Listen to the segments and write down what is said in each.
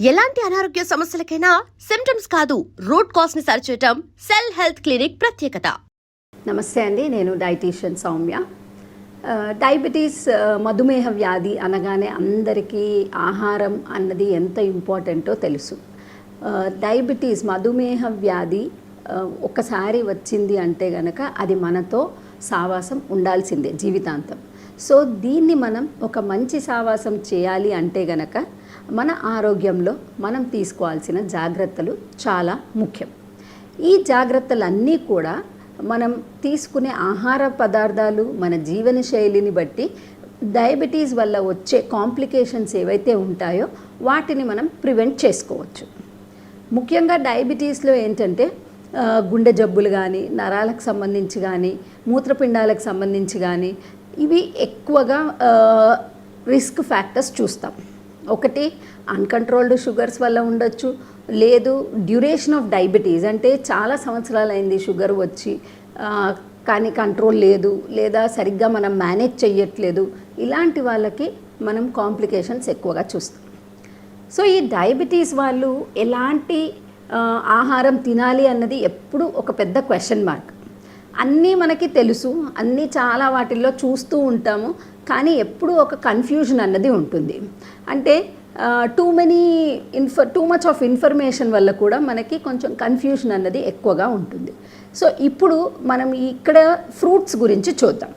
ఎలాంటి అనారోగ్య సమస్యలకైనా సిమ్టమ్స్ కాదు రూట్ కాజ్ ని సరిచేయటం సెల్ హెల్త్ క్లినిక్ ప్రత్యేకత. నమస్తే అండి, నేను డైటీషియన్ సౌమ్య. డయాబెటీస్ మధుమేహ వ్యాధి అనగానే అందరికీ ఆహారం అన్నది ఎంత ఇంపార్టెంటో తెలుసు. డయాబెటీస్ మధుమేహ వ్యాధి ఒక్కసారి వచ్చింది అంటే గనక అది మనతో సావాసం ఉండాల్సిందే జీవితాంతం. సో దీన్ని మనం ఒక మంచి సావాసం చేయాలి అంటే గనక మన ఆరోగ్యంలో మనం తీసుకోవాల్సిన జాగ్రత్తలు చాలా ముఖ్యం. ఈ జాగ్రత్తలన్నీ కూడా మనం తీసుకునే ఆహార పదార్థాలు, మన జీవన శైలిని బట్టి డయాబెటీస్ వల్ల వచ్చే కాంప్లికేషన్స్ ఏవైతే ఉంటాయో వాటిని మనం ప్రివెంట్ చేసుకోవచ్చు. ముఖ్యంగా డయాబెటీస్లో ఏంటంటే గుండె జబ్బులు కానీ, నరాలకు సంబంధించి కానీ, మూత్రపిండాలకు సంబంధించి కానీ ఇవి ఎక్కువగా రిస్క్ ఫ్యాక్టర్స్ చూస్తాం. ఒకటి అన్కంట్రోల్డ్ షుగర్స్ వల్ల ఉండొచ్చు, లేదు డ్యూరేషన్ ఆఫ్ డయాబెటీస్ అంటే చాలా సంవత్సరాలైంది షుగర్ వచ్చి కానీ కంట్రోల్ లేదు, లేదా సరిగ్గా మనం మేనేజ్ చెయ్యట్లేదు, ఇలాంటి వాళ్ళకి మనం కాంప్లికేషన్స్ ఎక్కువగా చూస్తాం. సో ఈ డయాబెటీస్ వాళ్ళు ఎలాంటి ఆహారం తినాలి అన్నది ఎప్పుడు ఒక పెద్ద క్వశ్చన్ మార్క్. అన్నీ మనకి తెలుసు, అన్నీ చాలా వాటిల్లో చూస్తూ ఉంటాము, కానీ ఎప్పుడూ ఒక కన్ఫ్యూజన్ అన్నది ఉంటుంది. అంటే టూ మచ్ ఆఫ్ ఇన్ఫర్మేషన్ వల్ల కూడా మనకి కొంచెం కన్ఫ్యూజన్ అన్నది ఎక్కువగా ఉంటుంది. సో ఇప్పుడు మనం ఇక్కడ ఫ్రూట్స్ గురించి చూద్దాం.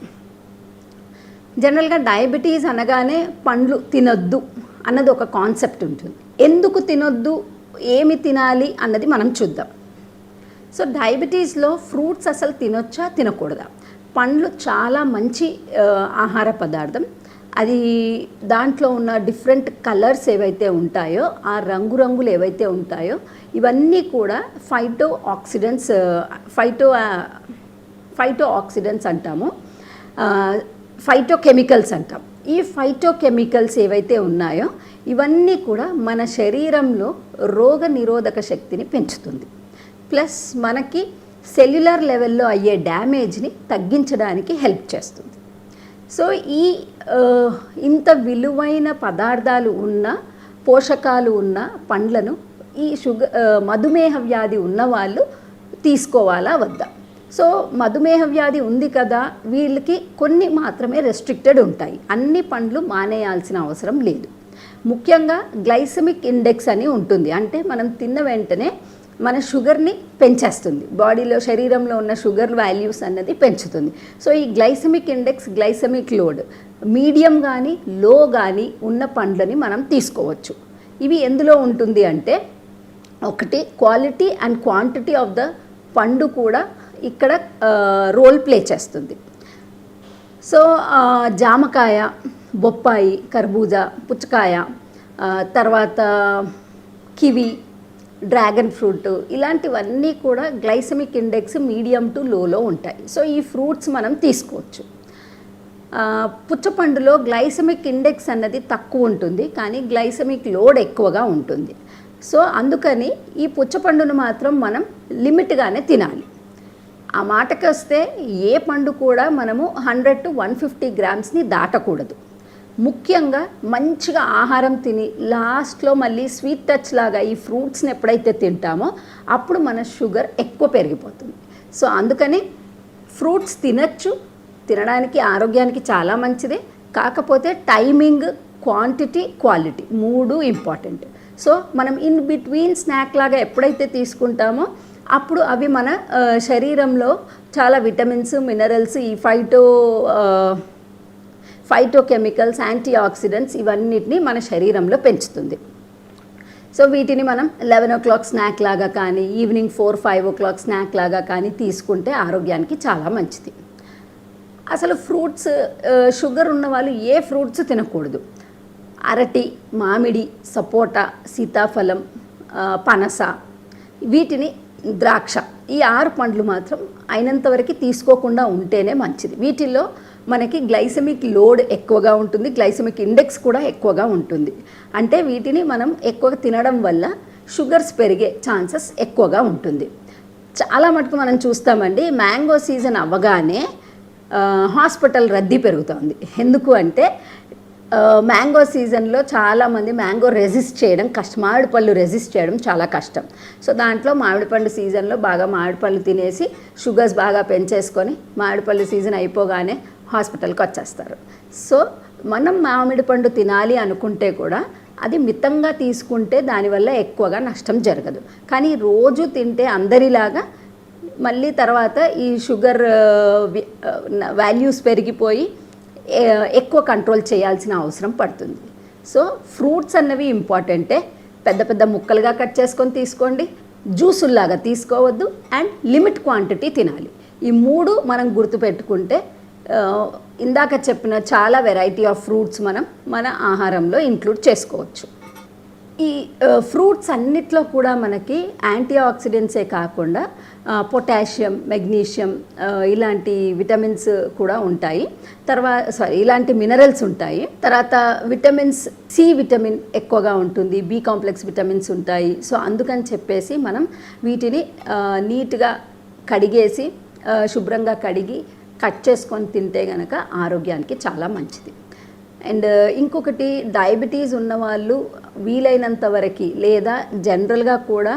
జనరల్గా డయాబెటీస్ అనగానే పండ్లు తినొద్దు అన్నది ఒక కాన్సెప్ట్ ఉంటుంది. ఎందుకు తినొద్దు, ఏమి తినాలి అన్నది మనం చూద్దాం. సో డయాబెటీస్లో ఫ్రూట్స్ అసలు తినొచ్చా తినకూడదా? పండ్లు చాలా మంచి ఆహార పదార్థం. అది దాంట్లో ఉన్న డిఫరెంట్ కలర్స్ ఏవైతే ఉంటాయో, ఆ రంగురంగులు ఏవైతే ఉంటాయో ఇవన్నీ కూడా ఫైటో ఆక్సిడెంట్స్ అంటాము, ఫైటోకెమికల్స్ అంటాం. ఈ ఫైటోకెమికల్స్ ఏవైతే ఉన్నాయో ఇవన్నీ కూడా మన శరీరంలో రోగ నిరోధక శక్తిని పెంచుతుంది. ప్లస్ మనకి సెల్యులర్ లెవెల్లో అయ్యే డ్యామేజ్ని తగ్గించడానికి హెల్ప్ చేస్తుంది. సో ఈ ఇంత విలువైన పదార్థాలు ఉన్న, పోషకాలు ఉన్న పండ్లను ఈ మధుమేహ వ్యాధి ఉన్నవాళ్ళు తీసుకోవాలా వద్దా? సో మధుమేహ వ్యాధి ఉంది కదా, వీళ్ళకి కొన్ని మాత్రమే రెస్ట్రిక్టెడ్ ఉంటాయి, అన్ని పండ్లు మానేయాల్సిన అవసరం లేదు. ముఖ్యంగా గ్లైసెమిక్ ఇండెక్స్ అని ఉంటుంది, అంటే మనం తిన్న వెంటనే మన షుగర్ని పెంచేస్తుంది, బాడీలో శరీరంలో ఉన్న షుగర్ వాల్యూస్ అన్నది పెంచుతుంది. సో ఈ glycemic index, glycemic load medium కానీ లో కానీ ఉన్న పండ్లని మనం తీసుకోవచ్చు. ఇవి ఎందులో ఉంటుంది అంటే, ఒకటి quality and quantity of the పండు కూడా ఇక్కడ రోల్ ప్లే చేస్తుంది. సో జామకాయ, బొప్పాయి, కర్బూజా, పుచ్చకాయ, తర్వాత కివి, డ్రాగన్ ఫ్రూట్, ఇలాంటివన్నీ కూడా గ్లైసెమిక్ ఇండెక్స్ మీడియం టు లోలో ఉంటాయి. సో ఈ ఫ్రూట్స్ మనం తీసుకోవచ్చు. పుచ్చపండులో గ్లైసెమిక్ ఇండెక్స్ అన్నది తక్కువ ఉంటుంది, కానీ గ్లైసెమిక్ లోడ్ ఎక్కువగా ఉంటుంది. సో అందుకని ఈ పుచ్చపండును మాత్రం మనం లిమిట్గానే తినాలి. ఆ మాటకి వస్తే ఏ పండు కూడా మనము 100 to 150 గ్రామ్స్ని దాటకూడదు. ముఖ్యంగా మంచిగా ఆహారం తిని లాస్ట్లో మళ్ళీ స్వీట్ టచ్ లాగా ఈ ఫ్రూట్స్ని ఎప్పుడైతే తింటామో అప్పుడు మన షుగర్ ఎక్కువ పెరిగిపోతుంది. సో అందుకని ఫ్రూట్స్ తినచ్చు, తినడానికి ఆరోగ్యానికి చాలా మంచిదే. కాకపోతే టైమింగ్, క్వాంటిటీ, క్వాలిటీ మూడు ఇంపార్టెంట్. సో మనం ఇన్ బిట్వీన్ స్నాక్ లాగా ఎప్పుడైతే తీసుకుంటామో అప్పుడు అవి మన శరీరంలో చాలా విటమిన్స్, మినరల్స్, ఈ ఫైటోకెమికల్స్, యాంటీ ఆక్సిడెంట్స్ ఇవన్నిటిని మన శరీరంలో పెంచుతుంది. సో వీటిని మనం 11 o'clock స్నాక్ లాగా కానీ, ఈవినింగ్ 4-5 o'clock స్నాక్ లాగా కానీ తీసుకుంటే ఆరోగ్యానికి చాలా మంచిది. అసలు ఫ్రూట్స్, షుగర్ ఉన్న వాళ్ళు ఏ ఫ్రూట్స్ తినకూడదు. అరటి, మామిడి, సపోటా, సీతాఫలం, పనస, వీటిని ద్రాక్ష, ఈ 6 పండ్లు మాత్రం అయినంతవరకు తీసుకోకుండా ఉంటేనే మంచిది. వీటిల్లో మనకి గ్లైసెమిక్ లోడ్ ఎక్కువగా ఉంటుంది, గ్లైసెమిక్ ఇండెక్స్ కూడా ఎక్కువగా ఉంటుంది. అంటే వీటిని మనం ఎక్కువగా తినడం వల్ల షుగర్స్ పెరిగే ఛాన్సెస్ ఎక్కువగా ఉంటుంది. చాలా మటుకు మనం చూస్తామండి, మ్యాంగో సీజన్ అవ్వగానే హాస్పిటల్ రద్దీ పెరుగుతుంది. ఎందుకు అంటే మ్యాంగో సీజన్లో చాలామంది మ్యాంగో రెసిస్ట్ చేయడం కష్టం, మామిడి పళ్ళు రెసిస్ట్ చేయడం చాలా కష్టం. సో దాంట్లో మామిడి పండు సీజన్లో బాగా మామిడి పళ్ళు తినేసి షుగర్స్ బాగా పెంచేసుకొని మామిడి పళ్ళు సీజన్ అయిపోగానే హాస్పిటల్కి వచ్చేస్తారు. సో మనం మామిడి పండు తినాలి అనుకుంటే కూడా అది మితంగా తీసుకుంటే దానివల్ల ఎక్కువగా నష్టం జరగదు. కానీ రోజు తింటే అందరిలాగా మళ్ళీ తర్వాత ఈ షుగర్ వాల్యూస్ పెరిగిపోయి ఎక్కువ కంట్రోల్ చేయాల్సిన అవసరం పడుతుంది. సో ఫ్రూట్స్ అన్నవి ఇంపార్టెంటే, పెద్ద పెద్ద ముక్కలుగా కట్ చేసుకొని తీసుకోండి, జ్యూసుల్లాగా తీసుకోవద్దు, అండ్ లిమిట్ క్వాంటిటీ తినాలి. ఈ 3 మనం గుర్తుపెట్టుకుంటే ఇందాక చెప్పిన చాలా వెరైటీ ఆఫ్ ఫ్రూట్స్ మనం మన ఆహారంలో ఇంక్లూడ్ చేసుకోవచ్చు. ఈ ఫ్రూట్స్ అన్నిట్లో కూడా మనకి యాంటీ ఆక్సిడెంట్సే కాకుండా పొటాషియం, మెగ్నీషియం ఇలాంటి విటమిన్స్ కూడా ఉంటాయి. ఇలాంటి మినరల్స్ ఉంటాయి. తర్వాత విటమిన్స్ సి విటమిన్ ఎక్కువగా ఉంటుంది, బి కాంప్లెక్స్ విటమిన్స్ ఉంటాయి. సో అందుకని చెప్పేసి మనం వీటిని నీట్గా కడిగేసి శుభ్రంగా కడిగి కట్ చేసుకొని తింటే కనుక ఆరోగ్యానికి చాలా మంచిది. అండ్ ఇంకొకటి, డయాబెటీస్ ఉన్నవాళ్ళు వీలైనంత వరకు లేదా జనరల్గా కూడా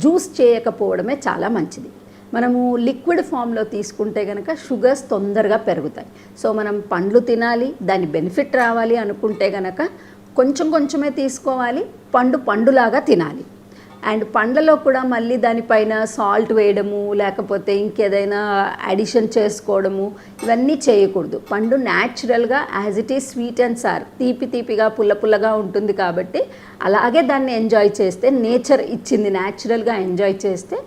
జ్యూస్ చేయకపోవడమే చాలా మంచిది. మనము లిక్విడ్ ఫామ్లో తీసుకుంటే కనుక షుగర్స్ తొందరగా పెరుగుతాయి. సో మనం పండ్లు తినాలి, దాని బెనిఫిట్ రావాలి అనుకుంటే కనుక కొంచెం కొంచెమే తీసుకోవాలి, పండులాగా తినాలి. అండ్ పండ్లలో కూడా మళ్ళీ దానిపైన సాల్ట్ వేయడము లేకపోతే ఇంకేదైనా అడిషన్ చేసుకోవడము ఇవన్నీ చేయకూడదు. పండు న్యాచురల్గా as it is sweet and sir, తీపిగా పుల్లగా ఉంటుంది కాబట్టి అలాగే దాన్ని ఎంజాయ్ చేస్తే, నేచర్ ఇచ్చింది న్యాచురల్గా ఎంజాయ్ చేస్తే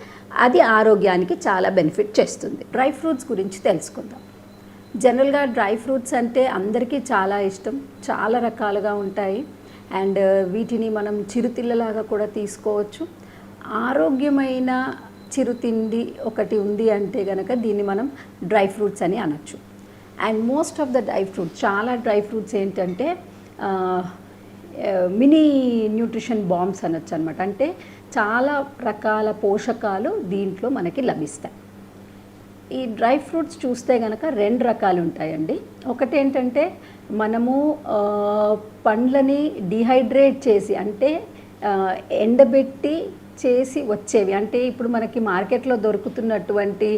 అది ఆరోగ్యానికి చాలా బెనిఫిట్ చేస్తుంది. డ్రై ఫ్రూట్స్ గురించి తెలుసుకుందాం. జనరల్గా డ్రై ఫ్రూట్స్ అంటే అందరికీ చాలా ఇష్టం, చాలా రకాలుగా ఉంటాయి. అండ్ వీటిని మనం చిరుతిళ్ళలాగా కూడా తీసుకోవచ్చు. ఆరోగ్యమైన చిరుతిండి ఒకటి ఉంది అంటే కనుక దీన్ని మనం డ్రై ఫ్రూట్స్ అని అనొచ్చు. అండ్ మోస్ట్ ఆఫ్ ద చాలా డ్రై ఫ్రూట్స్ ఏంటంటే మినీ న్యూట్రిషన్ బాంబ్స్ అనొచ్చు అనమాట. అంటే చాలా రకాల పోషకాలు దీంట్లో మనకి లభిస్తాయి. ఈ డ్రై ఫ్రూట్స్ చూస్తే కనుక 2 రకాలు ఉంటాయండి. ఒకటి ఏంటంటే మనము పండ్లని డిహైడ్రేట్ చేసి అంటే ఎండబెట్టి చేసి వచ్చేవి. అంటే ఇప్పుడు మనకి మార్కెట్లో దొరుకుతున్నటువంటి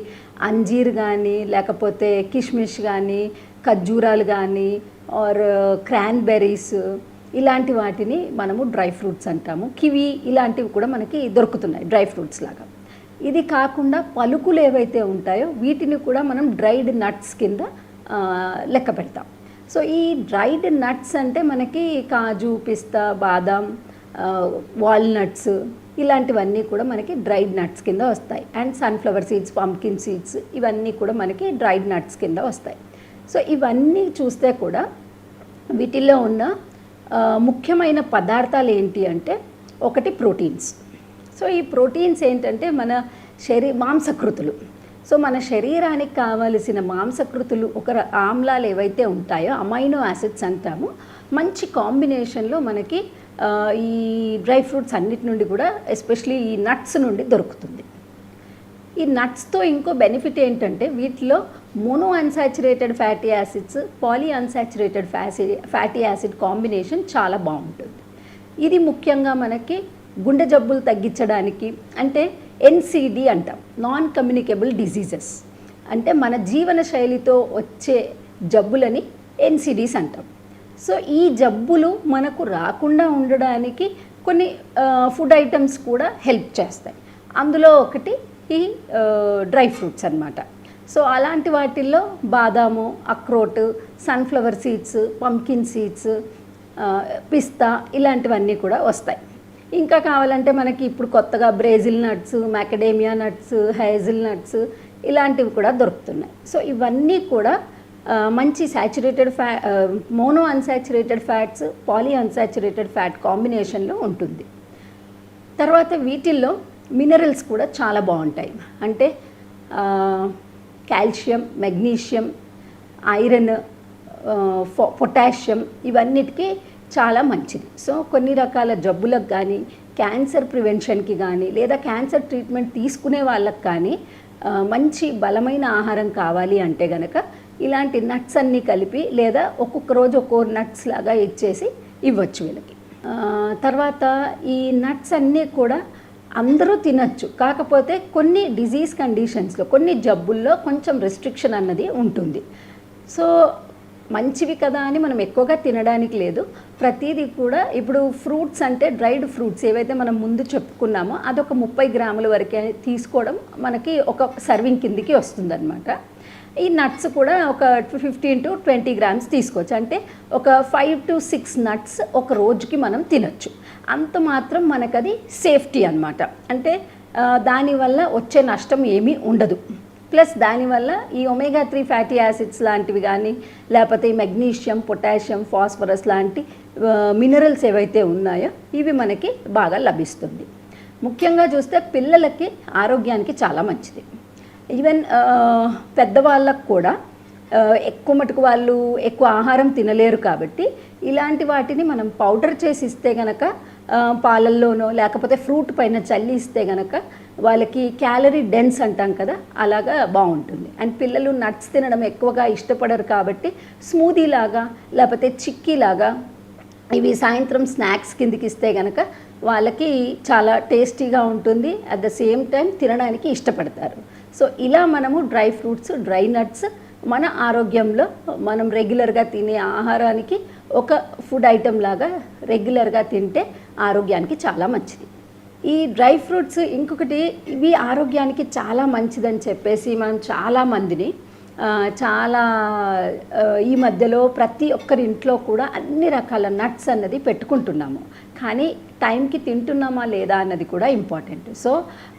అంజీర్ కానీ లేకపోతే కిష్మిష్ కానీ ఖర్జూరాలు కానీ ఆర్ క్రాన్బెర్రీస్ ఇలాంటి వాటిని మనము డ్రై ఫ్రూట్స్ అంటాము. కివి ఇలాంటివి కూడా మనకి దొరుకుతున్నాయి డ్రై ఫ్రూట్స్ లాగా. ఇది కాకుండా పలుకులు ఏవైతే ఉంటాయో వీటిని కూడా మనం డ్రైడ్ నట్స్ కింద లెక్క పెడతాం. సో ఈ డ్రైడ్ నట్స్ అంటే మనకి కాజు, పిస్తా, బాదాం, వాల్నట్స్ ఇలాంటివన్నీ కూడా మనకి డ్రైడ్ నట్స్ కింద వస్తాయి. And sunflower seeds, pumpkin seeds ఇవన్నీ కూడా మనకి డ్రైడ్ నట్స్ కింద వస్తాయి. సో ఇవన్నీ చూస్తే కూడా వీటిల్లో ఉన్న ముఖ్యమైన పదార్థాలు ఏంటి అంటే ఒకటి ప్రోటీన్స్. సో ఈ ప్రోటీన్స్ ఏంటంటే మన మాంసకృతులు. సో మన శరీరానికి కావలసిన మాంసకృతులు ఆమ్లాలు ఏవైతే ఉంటాయో అమైనో యాసిడ్స్ అంటాము, మంచి కాంబినేషన్లో మనకి ఈ డ్రై ఫ్రూట్స్ అన్నిటి నుండి కూడా ఎస్పెషలీ ఈ నట్స్ నుండి దొరుకుతుంది. ఈ నట్స్తో ఇంకో బెనిఫిట్ ఏంటంటే వీటిలో monounsaturated fatty acids, polyunsaturated fatty acid combination చాలా బాగుంటుంది. ఇది ముఖ్యంగా మనకి గుండె జబ్బులు తగ్గించడానికి, అంటే ఎన్సిడి అంటాం, నాన్ కమ్యూనికేబుల్ డిసీజెస్, అంటే మన జీవన శైలితో వచ్చే జబ్బులని ఎన్సిడీస్ అంటాం. సో ఈ జబ్బులు మనకు రాకుండా ఉండడానికి కొన్ని ఫుడ్ ఐటమ్స్ కూడా హెల్ప్ చేస్తాయి. అందులో ఒకటి ఈ డ్రై ఫ్రూట్స్ అన్నమాట. సో అలాంటి వాటిల్లో బాదాము, అక్రోట్, సన్ఫ్లవర్ సీడ్స్, పంప్కిన్ సీడ్స్, పిస్తా ఇలాంటివన్నీ కూడా వస్తాయి. ఇంకా కావాలంటే మనకి ఇప్పుడు కొత్తగా Brazil nuts, macadamia nuts, hazelnuts ఇలాంటివి కూడా దొరుకుతున్నాయి. సో ఇవన్నీ కూడా మంచి saturated monounsaturated fats, polyunsaturated fat కాంబినేషన్లో ఉంటుంది. తర్వాత వీటిల్లో మినరల్స్ కూడా చాలా బాగుంటాయి. అంటే కాల్షియం, మెగ్నీషియం, ఐరన్, పొటాషియం ఇవన్నిటికీ చాలా మంచిది. సో కొన్ని రకాల జబ్బులకు కానీ, క్యాన్సర్ ప్రివెన్షన్కి కానీ లేదా క్యాన్సర్ ట్రీట్మెంట్ తీసుకునే వాళ్ళకి కానీ మంచి బలమైన ఆహారం కావాలి అంటే కనుక ఇలాంటి నట్స్ అన్నీ కలిపి లేదా ఒక్కొక్క రోజు ఒక్కో నట్స్ లాగా ఇచ్చేసి ఇవ్వచ్చు వీళ్ళకి. తర్వాత ఈ నట్స్ అన్నీ కూడా అందరూ తినచ్చు, కాకపోతే కొన్ని డిజీజ్ కండిషన్స్లో కొన్ని జబ్బుల్లో కొంచెం రెస్ట్రిక్షన్ అన్నది ఉంటుంది. సో మంచివి కదా అని మనం ఎక్కువగా తినడానికి లేదు. ప్రతిదీ కూడా ఇప్పుడు ఫ్రూట్స్ అంటే డ్రైడ్ ఫ్రూట్స్ ఏవైతే మనం ముందు చెప్పుకున్నామో అదొక 30 గ్రాముల వరకే తీసుకోవడం మనకి ఒక సర్వింగ్ కిందికి వస్తుందన్నమాట. ఈ నట్స్ కూడా ఒక 15 to 20 గ్రామ్స్ తీసుకోవచ్చు. అంటే ఒక 5 to 6 నట్స్ ఒక రోజుకి మనం తినచ్చు. అంత మాత్రం మనకది సేఫ్టీ అన్నమాట. అంటే దానివల్ల వచ్చే నష్టం ఏమీ ఉండదు. ప్లస్ దానివల్ల ఈ ఒమేగా 3 ఫ్యాటీ యాసిడ్స్ లాంటివి కానీ లేకపోతే ఈ మెగ్నీషియం, పొటాషియం, ఫాస్ఫరస్ లాంటి మినరల్స్ ఏవైతే ఉన్నాయో ఇవి మనకి బాగా లభిస్తుంది. ముఖ్యంగా చూస్తే పిల్లలకి ఆరోగ్యానికి చాలా మంచిది. ఈవెన్ పెద్దవాళ్ళకు కూడా ఎక్కువ మటుకు వాళ్ళు ఎక్కువ ఆహారం తినలేరు కాబట్టి ఇలాంటి వాటిని మనం పౌడర్ చేసి ఇస్తే గనక పాలల్లోనో లేకపోతే ఫ్రూట్ పైన చల్లి ఇస్తే గనక వాళ్ళకి క్యాలరీ డెన్స్ అంటాం కదా, అలాగా బాగుంటుంది. అండ్ పిల్లలు నట్స్ తినడం ఎక్కువగా ఇష్టపడరు కాబట్టి స్మూదీ లాగా లేకపోతే చిక్కీ లాగా ఇవి సాయంత్రం స్నాక్స్ కిందికి ఇస్తే కనుక వాళ్ళకి చాలా టేస్టీగా ఉంటుంది. అట్ ద సేమ్ టైం తినడానికి ఇష్టపడతారు. సో ఇలా మనము డ్రై ఫ్రూట్స్, డ్రై నట్స్ మన ఆరోగ్యంలో మనం రెగ్యులర్గా తినే ఆహారానికి ఒక ఫుడ్ ఐటెం లాగా రెగ్యులర్గా తింటే ఆరోగ్యానికి చాలా మంచిది. ఈ డ్రై ఫ్రూట్స్ ఇంకొకటి, ఇవి ఆరోగ్యానికి చాలా మంచిదని చెప్పేసి మనం చాలామందిని ఈ మధ్యలో ప్రతి ఒక్కరి ఇంట్లో కూడా అన్ని రకాల నట్స్ అన్నది పెట్టుకుంటున్నాము. కానీ టైంకి తింటున్నామా లేదా అన్నది కూడా ఇంపార్టెంట్. సో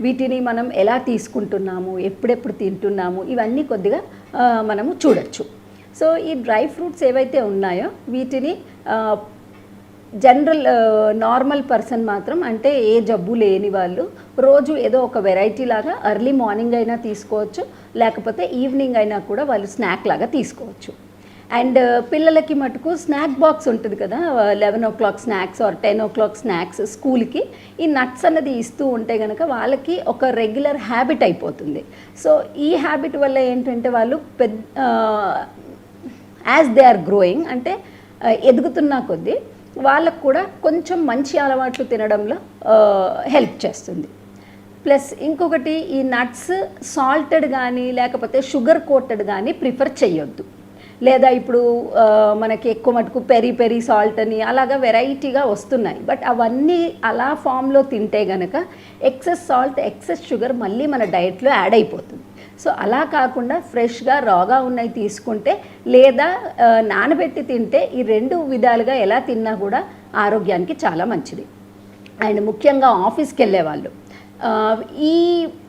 వీటిని మనం ఎలా తీసుకుంటున్నాము, ఎప్పుడెప్పుడు తింటున్నాము, ఇవన్నీ కొద్దిగా మనము చూడొచ్చు. సో ఈ డ్రై ఫ్రూట్స్ ఏవైతే ఉన్నాయో వీటిని జనరల్ నార్మల్ పర్సన్ మాత్రం, అంటే ఏ జబ్బు లేని వాళ్ళు రోజు ఏదో ఒక వెరైటీ లాగా ఎర్లీ మార్నింగ్ అయినా తీసుకోవచ్చు, లేకపోతే ఈవినింగ్ అయినా కూడా వాళ్ళు స్నాక్ లాగా తీసుకోవచ్చు. అండ్ పిల్లలకి మటుకు స్నాక్ బాక్స్ ఉంటుంది కదా, 11 o'clock snacks are 10 o'clock snacks స్కూల్కి ఈ నట్స్ అన్నది ఇస్తూ ఉంటే కనుక వాళ్ళకి ఒక రెగ్యులర్ హ్యాబిట్ అయిపోతుంది. సో ఈ హ్యాబిట్ వల్ల ఏంటంటే వాళ్ళు యాజ్ దే ఆర్ గ్రోయింగ్, అంటే ఎదుగుతున్న కొద్దీ వాళ్ళకు కూడా కొంచెం మంచి అలవాట్లు తినడంలో హెల్ప్ చేస్తుంది. ప్లస్ ఇంకొకటి, ఈ నట్స్ సాల్టెడ్ కానీ లేకపోతే షుగర్ కోటెడ్ కానీ ప్రిఫర్ చేయొద్దు. లేదా ఇప్పుడు మనకి ఎక్కువ మటుకు పెరి సాల్ట్ అని అలాగా వెరైటీగా వస్తున్నాయి. బట్ అవన్నీ అలా ఫామ్లో తింటే గనక ఎక్సెస్ సాల్ట్, ఎక్సెస్ షుగర్ మళ్ళీ మన డైట్లో యాడ్ అయిపోతుంది. సో అలా కాకుండా ఫ్రెష్గా రాగా ఉన్నవి తీసుకుంటే లేదా నానబెట్టి తింటే ఈ 2 విధాలుగా ఎలా తిన్నా కూడా ఆరోగ్యానికి చాలా మంచిది. అండ్ ముఖ్యంగా ఆఫీస్కి వెళ్ళే వాళ్ళు, ఈ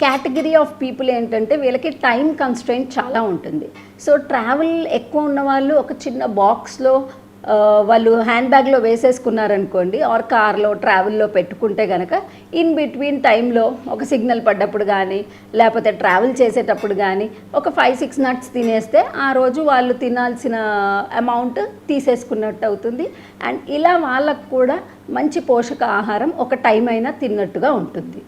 కేటగిరీ ఆఫ్ పీపుల్ ఏంటంటే వీళ్ళకి టైం కన్స్ట్రెయింట్ చాలా ఉంటుంది. సో ట్రావెల్ ఎక్కువ ఉన్న వాళ్ళు ఒక చిన్న బాక్స్లో వాళ్ళు హ్యాండ్ బ్యాగ్లో వేసేసుకున్నారనుకోండి, ఆర్ కార్లో ట్రావెల్లో పెట్టుకుంటే కనుక ఇన్ బిట్వీన్ టైంలో ఒక సిగ్నల్ పడ్డప్పుడు కానీ లేకపోతే ట్రావెల్ చేసేటప్పుడు కానీ ఒక 5-6 నట్స్ తినేస్తే ఆ రోజు వాళ్ళు తినాల్సిన అమౌంట్ తీసేసుకున్నట్టు అవుతుంది. అండ్ ఇలా వాళ్ళకు కూడా మంచి పోషక ఆహారం ఒక టైం అయినా తిన్నట్టుగా ఉంటుంది.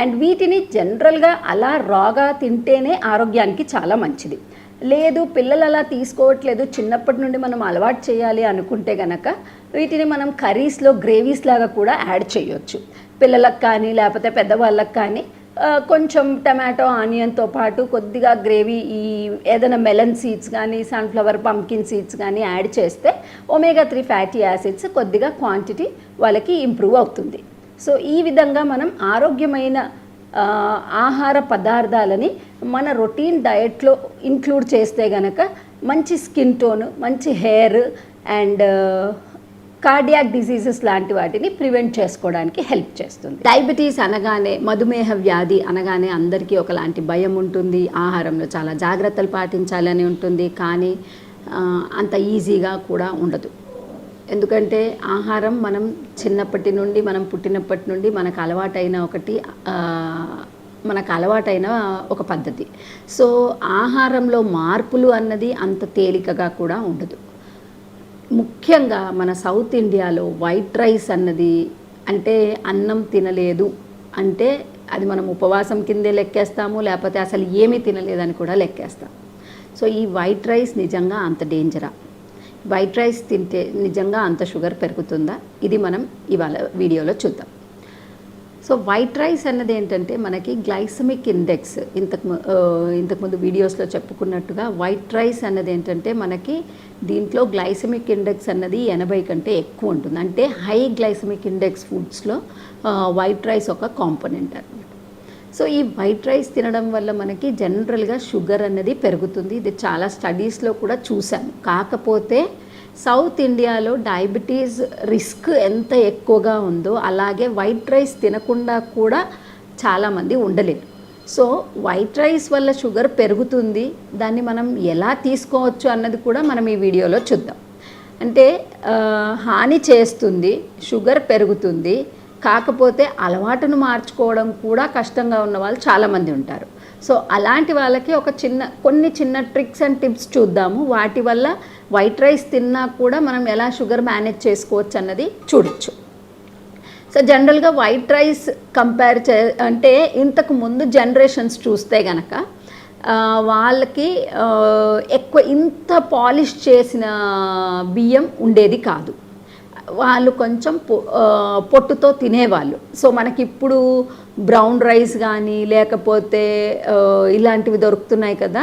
అండ్ వీటిని జనరల్గా అలా రాగా తింటేనే ఆరోగ్యానికి చాలా మంచిది. లేదు పిల్లలు అలా తీసుకోవట్లేదు, చిన్నప్పటి నుండి మనం అలవాటు చేయాలి అనుకుంటే కనుక వీటిని మనం కర్రీస్లో గ్రేవీస్ లాగా కూడా యాడ్ చేయొచ్చు. పిల్లలకు కానీ లేకపోతే పెద్దవాళ్ళకి కానీ కొంచెం టమాటో, ఆనియన్తో పాటు కొద్దిగా గ్రేవీ, ఈ ఏదైనా మెలన్ సీడ్స్ కానీ సన్ఫ్లవర్, పంకిన్ సీడ్స్ కానీ యాడ్ చేస్తే ఒమేగా 3 ఫ్యాటీ యాసిడ్స్ కొద్దిగా క్వాంటిటీ వాళ్ళకి ఇంప్రూవ్ అవుతుంది. సో ఈ విధంగా మనం ఆరోగ్యమైన ఆహార పదార్థాలని మన రొటీన్ డయట్లో ఇంక్లూడ్ చేస్తే గనక మంచి స్కిన్ టోన్, మంచి హెయిర్ అండ్ కార్డియాక్ డిసీజెస్ లాంటి వాటిని ప్రివెంట్ చేసుకోవడానికి హెల్ప్ చేస్తుంది. డయాబెటీస్ అనగానే, మధుమేహ వ్యాధి అనగానే అందరికీ ఒకలాంటి భయం ఉంటుంది. ఆహారంలో చాలా జాగ్రత్తలు పాటించాలని ఉంటుంది, కానీ అంత ఈజీగా కూడా ఉండదు. ఎందుకంటే ఆహారం మనం చిన్నప్పటి నుండి, మనం పుట్టినప్పటి నుండి మనకు అలవాటైన ఒక పద్ధతి. సో ఆహారంలో మార్పులు అన్నది అంత తేలికగా కూడా ఉండదు. ముఖ్యంగా మన సౌత్ ఇండియాలో వైట్ రైస్ అన్నది, అంటే అన్నం తినలేదు అంటే అది మనం ఉపవాసం కిందే లెక్కేస్తాము, లేకపోతే అసలు ఏమీ తినలేదని కూడా లెక్కేస్తాం. సో ఈ వైట్ రైస్ నిజంగా అంత డేంజరా? వైట్ రైస్ తింటే నిజంగా అంత షుగర్ పెరుగుతుందా? ఇది మనం ఇవాళ వీడియోలో చూద్దాం. సో వైట్ రైస్ అన్నది ఏంటంటే మనకి గ్లైసమిక్ ఇండెక్స్ ఇంతకుముందు వీడియోస్లో చెప్పుకున్నట్టుగా వైట్ రైస్ అన్నది ఏంటంటే మనకి దీంట్లో గ్లైసమిక్ ఇండెక్స్ అన్నది 80 కంటే ఎక్కువ ఉంటుంది. అంటే హై గ్లైసమిక్ ఇండెక్స్ ఫుడ్స్లో వైట్ రైస్ ఒక కాంపోనెంట్ అన్నమాట. సో ఈ వైట్ రైస్ తినడం వల్ల మనకి జనరల్గా షుగర్ అన్నది పెరుగుతుంది. ఇది చాలా స్టడీస్లో కూడా చూశాను. కాకపోతే సౌత్ ఇండియాలో డయాబెటీస్ రిస్క్ ఎంత ఎక్కువగా ఉందో అలాగే వైట్ రైస్ తినకుండా కూడా చాలామంది ఉండలేరు. సో వైట్ రైస్ వల్ల షుగర్ పెరుగుతుంది, దాన్ని మనం ఎలా తీసుకోవచ్చు అన్నది కూడా మనం ఈ వీడియోలో చూద్దాం. అంటే హాని చేస్తుంది, షుగర్ పెరుగుతుంది, కాకపోతే అలవాటును మార్చుకోవడం కూడా కష్టంగా ఉన్న వాళ్ళు చాలామంది ఉంటారు. సో అలాంటి వాళ్ళకి కొన్ని చిన్న ట్రిక్స్ అండ్ టిప్స్ చూద్దాము. వాటి వల్ల వైట్ రైస్ తిన్నా కూడా మనం ఎలా షుగర్ మేనేజ్ చేసుకోవచ్చు అన్నది చూడొచ్చు. సో జనరల్గా వైట్ రైస్ అంటే ఇంతకు ముందు జనరేషన్స్ చూస్తే గనక వాళ్ళకి ఎక్కువ ఇంత పాలిష్ చేసిన బియ్యం ఉండేది కాదు. వాళ్ళు కొంచెం పొట్టుతో తినేవాళ్ళు. సో మనకి ఇప్పుడు బ్రౌన్ రైస్ కానీ లేకపోతే ఇలాంటివి దొరుకుతున్నాయి కదా,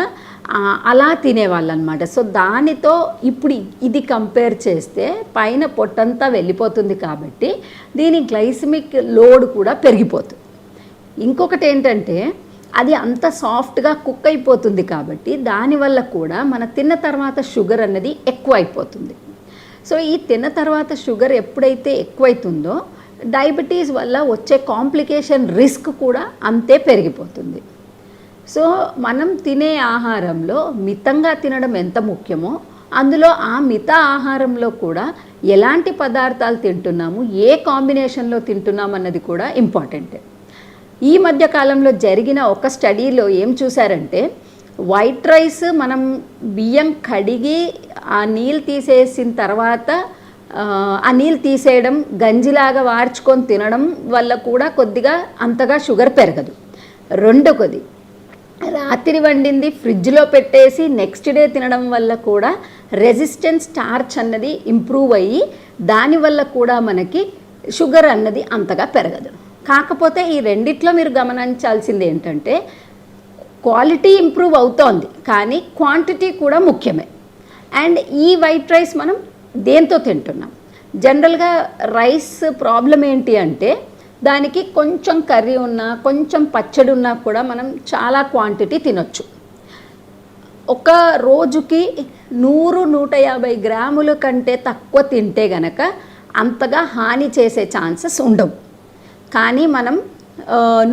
అలా తినేవాళ్ళు అనమాట. సో దానితో ఇప్పుడు ఇది కంపేర్ చేస్తే పైన పొట్టంతా వెళ్ళిపోతుంది కాబట్టి దీని గ్లైసమిక్ లోడ్ కూడా పెరిగిపోతుంది. ఇంకొకటి ఏంటంటే అది అంత సాఫ్ట్గా కుక్ అయిపోతుంది కాబట్టి దానివల్ల కూడా మన తిన్న తర్వాత షుగర్ అన్నది ఎక్కువ అయిపోతుంది. సో ఈ తిన్న తర్వాత షుగర్ ఎప్పుడైతే ఎక్కువైతుందో డయాబెటీస్ వల్ల వచ్చే కాంప్లికేషన్ రిస్క్ కూడా అంతే పెరిగిపోతుంది. సో మనం తినే ఆహారంలో మితంగా తినడం ఎంత ముఖ్యమో అందులో ఆ మిత ఆహారంలో కూడా ఎలాంటి పదార్థాలు తింటున్నాము, ఏ కాంబినేషన్లో తింటున్నాం అన్నది కూడా ఇంపార్టెంట్. ఈ మధ్య కాలంలో జరిగిన ఒక స్టడీలో ఏం చూసారంటే వైట్ రైస్ మనం బియ్యం కడిగి ఆ నీళ్ళు తీసేసిన తర్వాత ఆ నీళ్ళు తీసేయడం, గంజిలాగా వార్చుకొని తినడం వల్ల కూడా కొద్దిగా అంతగా షుగర్ పెరగదు. రెండోది రాత్రి వండింది ఫ్రిడ్జ్లో పెట్టేసి నెక్స్ట్ డే తినడం వల్ల కూడా రెసిస్టెన్స్ స్టార్చ్ అన్నది ఇంప్రూవ్ అయ్యి దానివల్ల కూడా మనకి షుగర్ అన్నది అంతగా పెరగదు. కాకపోతే ఈ రెండిట్లో మీరు గమనించాల్సింది ఏంటంటే క్వాలిటీ ఇంప్రూవ్ అవుతోంది కానీ క్వాంటిటీ కూడా ముఖ్యమే. అండ్ ఈ వైట్ రైస్ మనం దేంతో తింటున్నాం? జనరల్గా రైస్ ప్రాబ్లం ఏంటి అంటే దానికి కొంచెం కర్రీ ఉన్నా కొంచెం పచ్చడి ఉన్నా కూడా మనం చాలా క్వాంటిటీ తినొచ్చు. ఒక రోజుకి 100-150 గ్రాముల కంటే తక్కువ తింటే గనక అంతగా హాని చేసే ఛాన్సెస్ ఉండవు. కానీ మనం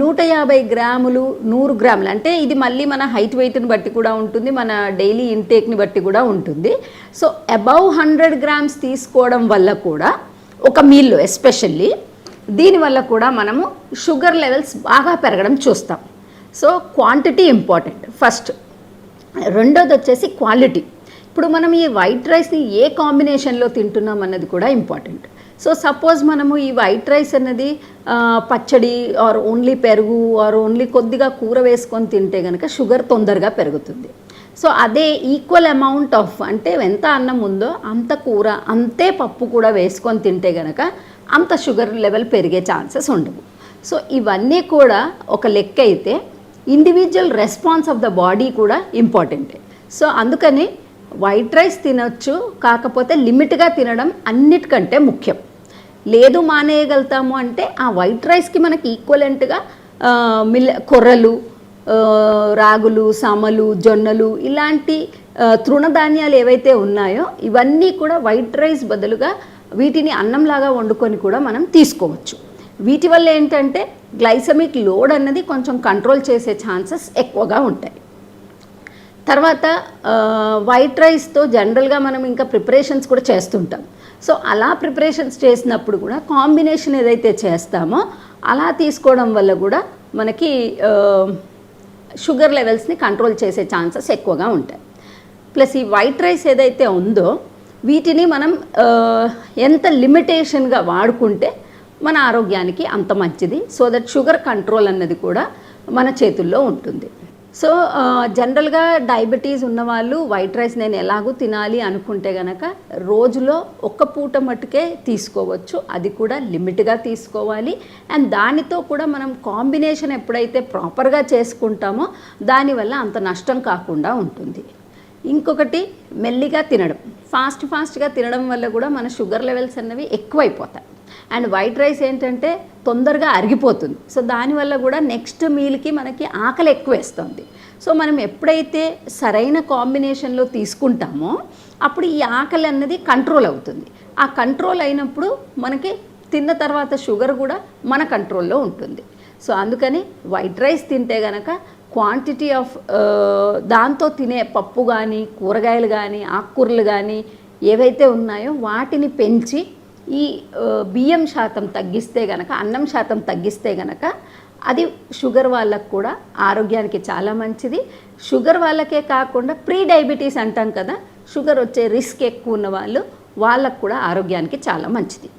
150 గ్రాములు 100 గ్రాములు అంటే ఇది మళ్ళీ మన హైట్ వెయిట్ని బట్టి కూడా ఉంటుంది, మన డైలీ ఇంటేక్ని బట్టి కూడా ఉంటుంది. సో అబౌవ్ 100 గ్రామ్స్ తీసుకోవడం వల్ల కూడా ఒక మీల్లో ఎస్పెషల్లీ దీనివల్ల కూడా మనము షుగర్ లెవెల్స్ బాగా పెరగడం చూస్తాం. So quantity important first. రెండోది వచ్చేసి క్వాలిటీ. ఇప్పుడు మనం ఈ వైట్ రైస్ని ఏ కాంబినేషన్లో తింటున్నాం అన్నది కూడా ఇంపార్టెంట్. సో సపోజ్ మనము ఈ వైట్ రైస్ అన్నది పచ్చడి ఆర్ ఓన్లీ పెరుగు ఆర్ ఓన్లీ కొద్దిగా కూర వేసుకొని తింటే కనుక షుగర్ తొందరగా పెరుగుతుంది. సో అదే ఈక్వల్ అమౌంట్ ఆఫ్ అంటే ఎంత అన్నం ఉందో అంత కూర అంతే పప్పు కూడా వేసుకొని తింటే కనుక అంత షుగర్ లెవెల్ పెరిగే ఛాన్సెస్ ఉండవు. సో ఇవన్నీ కూడా ఒక లెక్క అయితే individual response of the body కూడా ఇంపార్టెంటే. సో అందుకని వైట్ రైస్ తినొచ్చు, కాకపోతే లిమిట్గా తినడం అన్నిటికంటే ముఖ్యం. లేదు మానేయగలుగుతాము అంటే ఆ వైట్ రైస్కి మనకి ఈక్వలెంట్గా కొర్రలు, రాగులు, సామలు, జొన్నలు ఇలాంటి తృణధాన్యాలు ఏవైతే ఉన్నాయో ఇవన్నీ కూడా వైట్ రైస్ బదులుగా వీటిని అన్నంలాగా వండుకొని కూడా మనం తీసుకోవచ్చు. వీటి వల్ల ఏంటంటే గ్లైసమిక్ లోడ్ అన్నది కొంచెం కంట్రోల్ చేసే ఛాన్సెస్ ఎక్కువగా ఉంటాయి. తర్వాత వైట్ రైస్తో జనరల్గా మనం ఇంకా ప్రిపరేషన్స్ కూడా చేస్తుంటాం. సో అలా ప్రిపరేషన్స్ చేసినప్పుడు కూడా కాంబినేషన్ ఏదైతే చేస్తామో అలా తీసుకోవడం వల్ల కూడా మనకి షుగర్ లెవెల్స్ని కంట్రోల్ చేసే ఛాన్సెస్ ఎక్కువగా ఉంటాయి. ప్లస్ ఈ వైట్ రైస్ ఏదైతే ఉందో వీటిని మనం ఎంత లిమిటేషన్గా వాడుకుంటే మన ఆరోగ్యానికి అంత మంచిది. సో దట్ షుగర్ కంట్రోల్ అన్నది కూడా మన చేతుల్లో ఉంటుంది. సో జనరల్గా డయాబెటీస్ ఉన్నవాళ్ళు వైట్ రైస్ నేను ఎలాగూ తినాలి అనుకుంటే గనక రోజులో ఒక్క పూట మట్టుకే తీసుకోవచ్చు, అది కూడా లిమిట్గా తీసుకోవాలి. అండ్ దానితో కూడా మనం కాంబినేషన్ ఎప్పుడైతే ప్రాపర్గా చేసుకుంటామో దానివల్ల అంత నష్టం కాకుండా ఉంటుంది. ఇంకొకటి మెల్లిగా తినడం, ఫాస్ట్గా తినడం వల్ల కూడా మన షుగర్ లెవెల్స్ అన్నవి ఎక్కువైపోతాయి. అండ్ వైట్ రైస్ ఏంటంటే తొందరగా అరిగిపోతుంది, సో దానివల్ల కూడా నెక్స్ట్ మీల్కి మనకి ఆకలి ఎక్కువ వేస్తుంది. సో మనం ఎప్పుడైతే సరైన కాంబినేషన్లో తీసుకుంటామో అప్పుడు ఈ ఆకలి అన్నది కంట్రోల్ అవుతుంది. ఆ కంట్రోల్ అయినప్పుడు మనకి తిన్న తర్వాత షుగర్ కూడా మన కంట్రోల్లో ఉంటుంది. సో అందుకని వైట్ రైస్ తింటే గనక క్వాంటిటీ ఆఫ్ దాంతో తినే పప్పు కానీ కూరగాయలు కానీ ఆకుకూరలు కానీ ఏవైతే ఉన్నాయో వాటిని పెంచి ఈ బియ్యం శాతం తగ్గిస్తే గనక, అన్నం శాతం తగ్గిస్తే గనక అది షుగర్ వాళ్ళకు కూడా ఆరోగ్యానికి చాలా మంచిది. షుగర్ వాళ్ళకే కాకుండా ప్రీ డయాబెటీస్ అంటాం కదా, షుగర్ వచ్చే రిస్క్ ఎక్కువ ఉన్న వాళ్ళకు కూడా ఆరోగ్యానికి చాలా మంచిది.